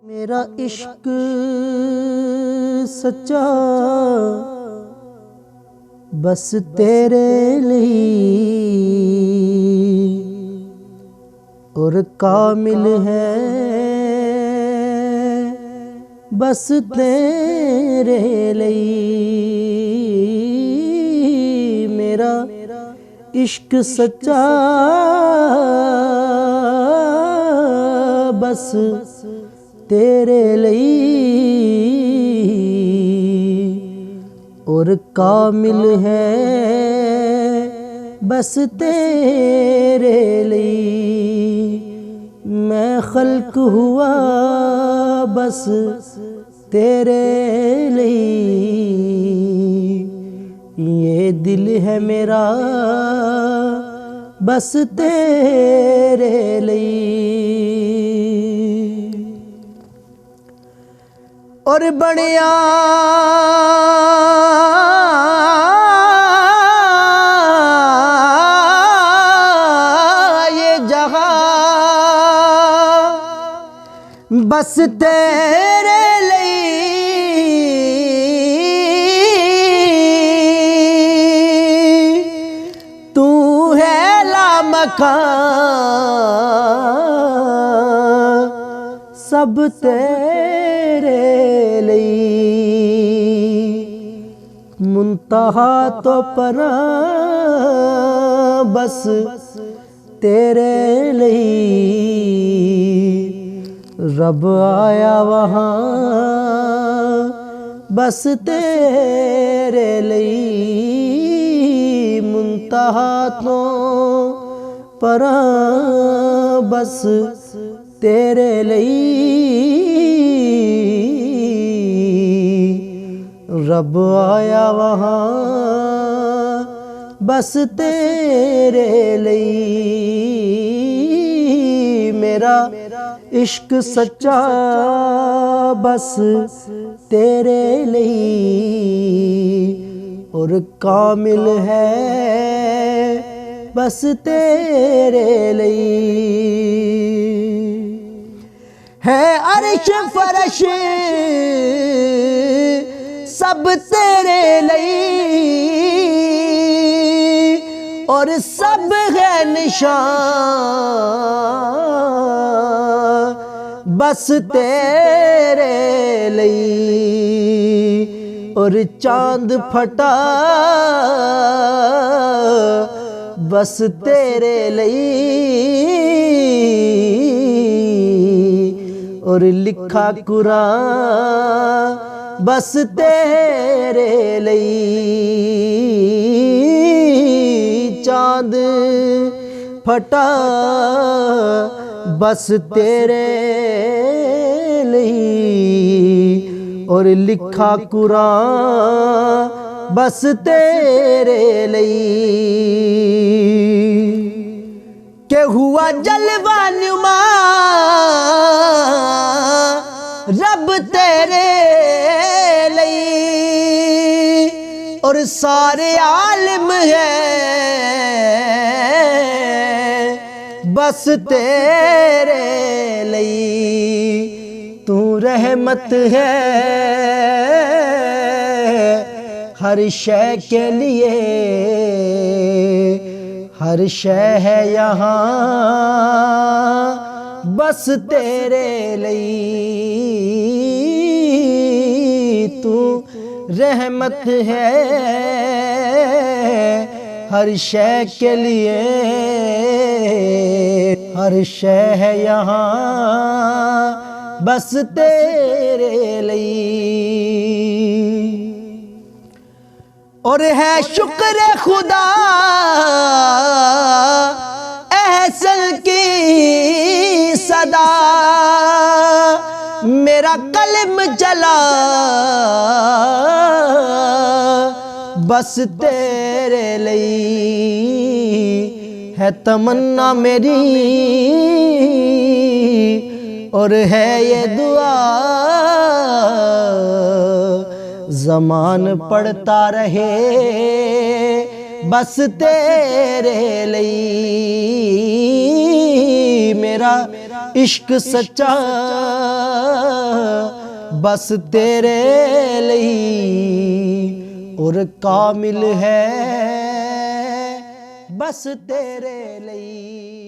میرا عشق سچا بس تیرے لیے اور کامل ہے بس تیرے لیے میرا عشق سچا بس تیرے لیے اور کامل ہے بس تیرے لیے میں خلق ہوا بس تیرے لیے یہ دل ہے میرا بس تیرے لیے اور بڑیا یہ جہاں بس تیرے لیے تو ہے لامکان سب تیرے لیے منتہا تو پناہ بس تیرے لیے رب آیا وہاں بس تیرے لیے منتہا تو پناہ بس تیرے لیے رب آیا وہاں بس تیرے لیے میرا عشق سچا بس تیرے لیے اور کامل ہے بس تیرے لیے ہے عرش فرش سب تیرے لیے اور سب ہے نشان بس تیرے لیے اور چاند پھٹا بس تیرے لیے اور لکھا قرآن بس تیرے لیے چاند پھٹا بس تیرے لیے اور لکھا قرآن بس تیرے لیے کہ ہوا جلوہ نما رب تیرے لیے اور سارے عالم ہے بس تیرے لیے تو رحمت ہے ہر شے کے لیے ہر شے ہے یہاں بس تیرے لیے تو رحمت ہے ہر شے کے لیے ہر شے ہے یہاں بس تیرے لیے اور ہے شکر خدا احسن کی صدا میرا قلم چلا بس تیرے لیے ہے تمنا میری اور ہے یہ دعا زمان پڑھتا رہے بس تیرے لیے میرا عشق سچا بس تیرے ਲਈ اور کامل ہے بس تیرے ਲਈ